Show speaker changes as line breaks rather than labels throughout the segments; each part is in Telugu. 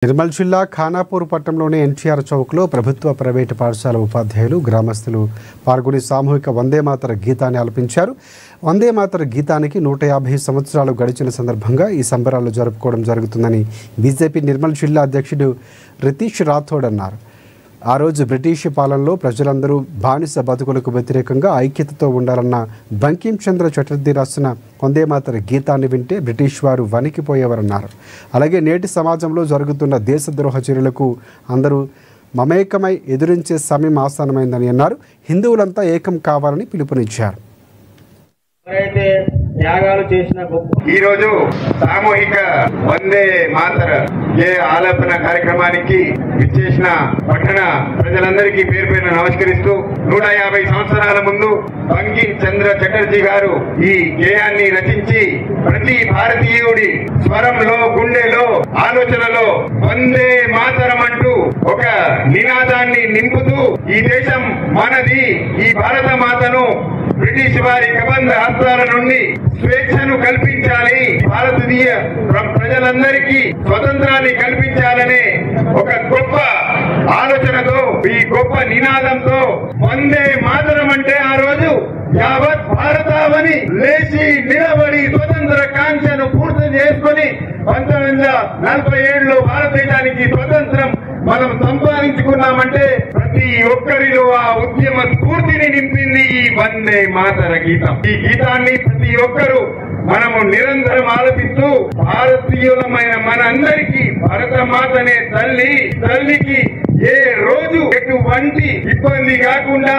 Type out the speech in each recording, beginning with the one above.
నిర్మల్ జిల్లా ఖానాపూర్ పట్టణంలోని ఎన్టీఆర్ చౌక్లో ప్రభుత్వ ప్రైవేటు పాఠశాల ఉపాధ్యాయులు గ్రామస్తులు పాల్గొని సామూహిక వందే మాతర గీతాన్ని ఆలపించారు. వందే మాతర గీతానికి 150 సంవత్సరాలు గడిచిన సందర్భంగా ఈ సంబరాలు జరుపుకోవడం జరుగుతుందని బీజేపీ నిర్మల్ జిల్లా అధ్యక్షుడు రితీష్ రాథోడ్ అన్నారు. ఆ రోజు బ్రిటిష్ పాలనలో ప్రజలందరూ బానిస బతుకులకు వ్యతిరేకంగా ఐక్యతతో ఉండాలన్న బంకిం చంద్ర చటర్జీ రాసిన వందే మాతర గీతాన్ని వింటే బ్రిటిష్ వారు వణికిపోయేవారన్నారు. అలాగే నేటి సమాజంలో జరుగుతున్న దేశద్రోహ చర్యలకు అందరూ మమేకమై ఎదురించే సమయం ఆసన్నమైందని అన్నారు. హిందువులంతా ఏకం కావాలని పిలుపునిచ్చారు.
ఈ రోజు సామూహిక వందే మాతర ఆలాపన కార్యక్రమానికి విచ్చేసిన పట్టణ ప్రజలందరికీ పేరు పేరున నమస్కరిస్తూ 150 సంవత్సరాల ముందు బంకిం చంద్ర చటర్జీ గారు ఈ గేయాన్ని రచించి ప్రతి భారతీయుడి స్వరంలో, గుండెలో, ఆలోచనలో వందే మాతరం అంటూ ఒక నినాదాన్ని నింపుతూ ఈ దేశం మనది, ఈ భారత మాతను బ్రిటిష్ వారి కబంధ హస్తాల నుండి స్వేచ్ఛను కల్పించాలి, భారతీయ ప్రజలందరికీ స్వతంత్రాన్ని కల్పించాలనే ఒక గొప్ప ఆలోచనతో, ఈ గొప్ప నినాదంతో వందే మాతరం అంటే ఆ రోజు యావత్ భారతావని లేచి నిలబడి స్వతంత్ర కాంక్షను పూర్తి చేసుకుని 1947లో భారతదేశానికి స్వతంత్రం మనం సంపాదించుకున్నామంటే ప్రతి ఒక్కరిలో ఆ ఉద్యమ స్ఫూర్తిని నింపింది ఈ వందే మాతర గీతం. ఈ గీతాన్ని ప్రతి ఒక్కరూ మనము నిరంతరం ఆలపిస్తూ భారతీయులమైన మనందరికీ భారత మాతనే తల్లికి ఏ రోజు ఎటువంటి ఇబ్బంది కాకుండా,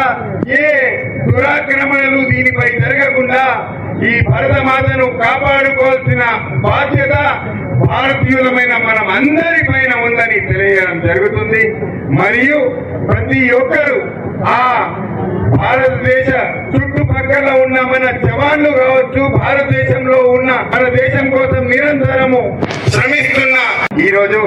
ఏ దురాక్రమణలు దీనిపై జరగకుండా ఈ భరత మాతను కాపాడుకోవాల్సిన బాధ్యత భారతీయులమైన మనం అందరి పైన ఉందని తెలియడం జరుగుతుంది. మరియు ప్రతి ఒక్కరు ఆ భారతదేశ చుట్టుపక్కల ఉన్న మన జవాన్లు కావచ్చు, భారతదేశంలో ఉన్న మన దేశం కోసం నిరంతరము శ్రమిస్తున్న ఈ రోజు